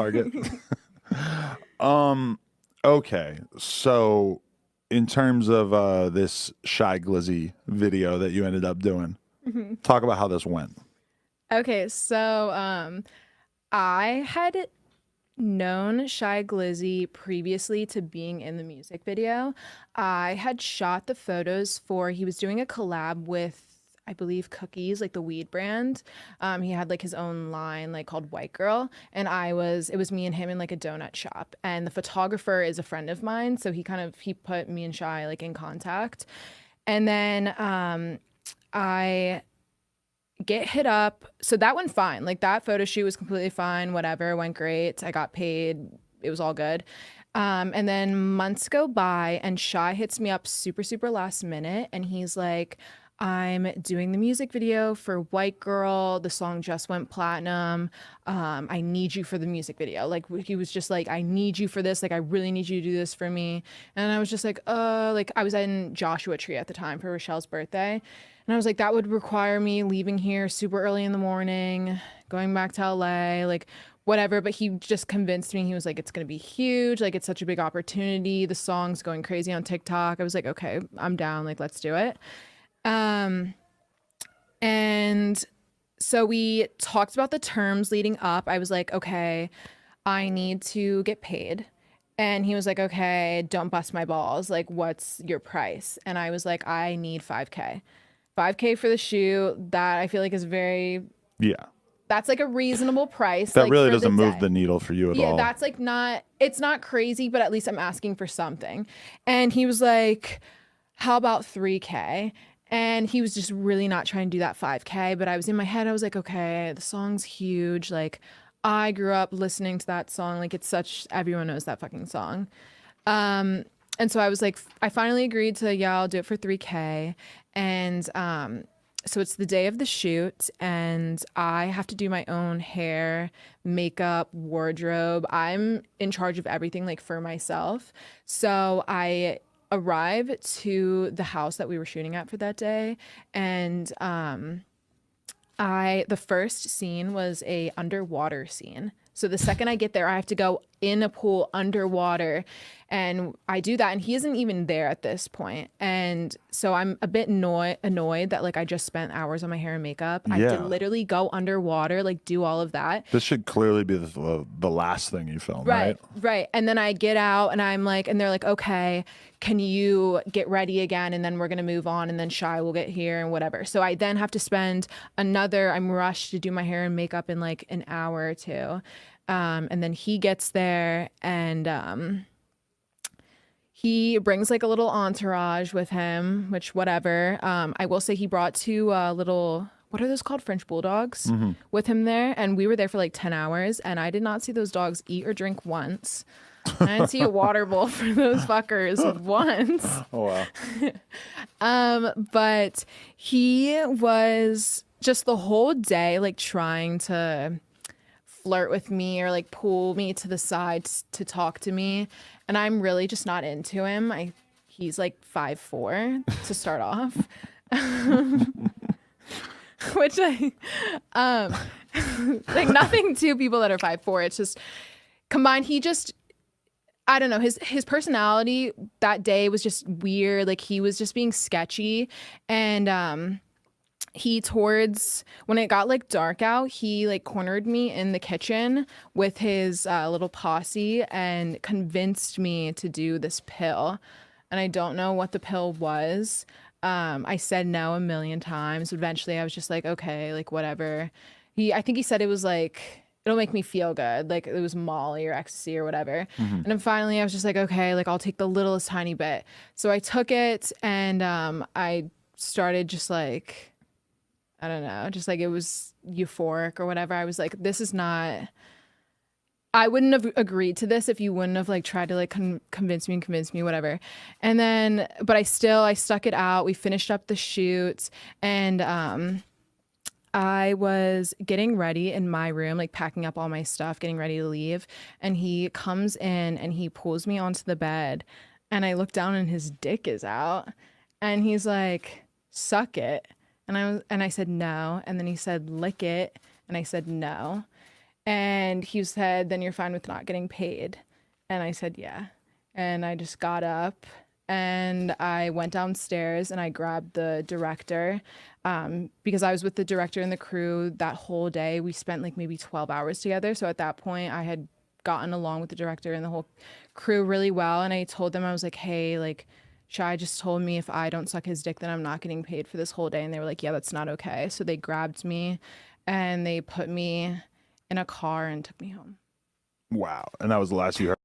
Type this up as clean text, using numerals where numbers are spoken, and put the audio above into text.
target. Okay, so in terms of this Shy Glizzy video that you ended up doing, talk about how this went. Okay, so I had known Shy Glizzy previously to being in the music video. I had shot the photos for, he was doing a collab with, I believe, Cookies, like the weed brand. He had like his own line, like called White Girl, and it was me and him in like a donut shop. And the photographer is a friend of mine, so he put me and Shy like in contact. And then I get hit up. So that went fine. Like that photo shoot was completely fine. Whatever, went great. I got paid. It was all good. And then months go by, and Shy hits me up super, super last minute, and he's like, I'm doing the music video for White Girl. The song just went platinum. I need you for the music video. Like he was just like, I need you for this. Like I really need you to do this for me. And I was just like I was in Joshua Tree at the time for Rochelle's birthday. And I was like, that would require me leaving here super early in the morning, going back to LA, like whatever. But he just convinced me. He was like, it's going to be huge. Like, it's such a big opportunity. The song's going crazy on TikTok. I was like, okay, I'm down. Like, let's do it. And so we talked about the terms leading up. I was like, okay, I need to get paid. And he was like, okay, don't bust my balls. Like, what's your price? And I was like, I need 5K. 5K for the shoot. That I feel like is very, Yeah, that's like a reasonable price. that Like really for the doesn't move day. the needle for you at Yeah, all. that's like it's not crazy, but at least I'm asking for something. And he was like, how about 3K? And he was just really not trying to do that 5K. But I was in my head, I was like, okay, the song's huge. Like, I grew up listening to that song. Like, it's such, everyone knows that fucking song. And so I was like, I finally agreed to, yeah, I'll do it for 3K. And so it's the day of the shoot, and I have to do my own hair, makeup, wardrobe. I'm in charge of everything, like for myself. So I arrive to the house that we were shooting at for that day, and the first scene was a underwater scene. So the second I get there, I have to go in a pool underwater, and I do that, and he isn't even there at this point. And so I'm a bit annoyed that like I just spent hours on my hair and makeup. I have to Yeah, literally go underwater, like do all of that. this should clearly be the last thing you film, Right, right? right. And then I get out and I'm like, and they're like, okay, can you get ready again? And then we're going to move on, and then Shy will get here and whatever. So I then have to spend I'm rushed to do my hair and makeup in like an hour or two. And then he gets there, and he brings like a little entourage with him, which whatever. I will say he brought two little, what are those called? French bulldogs with him there. And we were there for like 10 hours, and I did not see those dogs eat or drink once. I didn't see a water bowl for those fuckers once. Oh wow. But he was just the whole day like trying to flirt with me or like pull me to the side to talk to me, and I'm really just not into him. He's like 5'4" to start off. Which I like nothing to people that are 5'4". It's just combined, he just, I don't know, his personality that day was just weird. Like he was just being sketchy, and when it got like dark out, he like cornered me in the kitchen with his little posse and convinced me to do this pill. And I don't know what the pill was. I said no a million times. Eventually I was just like, okay, like whatever. I think he said it was like, it'll make me feel good. Like it was Molly or ecstasy or whatever. And then finally I was just like, okay, like I'll take the littlest tiny bit. So I took it, and I started just like, I don't know, just like it was euphoric or whatever. I was like, this is not, I wouldn't have agreed to this if you wouldn't have like tried to like convince me, whatever. And then, but I stuck it out. We finished up the shoot, and I was getting ready in my room, like packing up all my stuff, getting ready to leave. And he comes in and he pulls me onto the bed, and I look down and his dick is out, and he's like, suck it. And I said no, and then he said lick it, and I said no. And he said, then you're fine with not getting paid. And I said, yeah. And I just got up and I went downstairs and I grabbed the director because I was with the director and the crew that whole day. We spent like maybe 12 hours together. So at that point, I had gotten along with the director and the whole crew really well. And I told them, I was like, hey, like, Shai just told me if I don't suck his dick, then I'm not getting paid for this whole day. And they were like, yeah, that's not okay. So they grabbed me and they put me in a car and took me home. Wow. And that was the last you heard.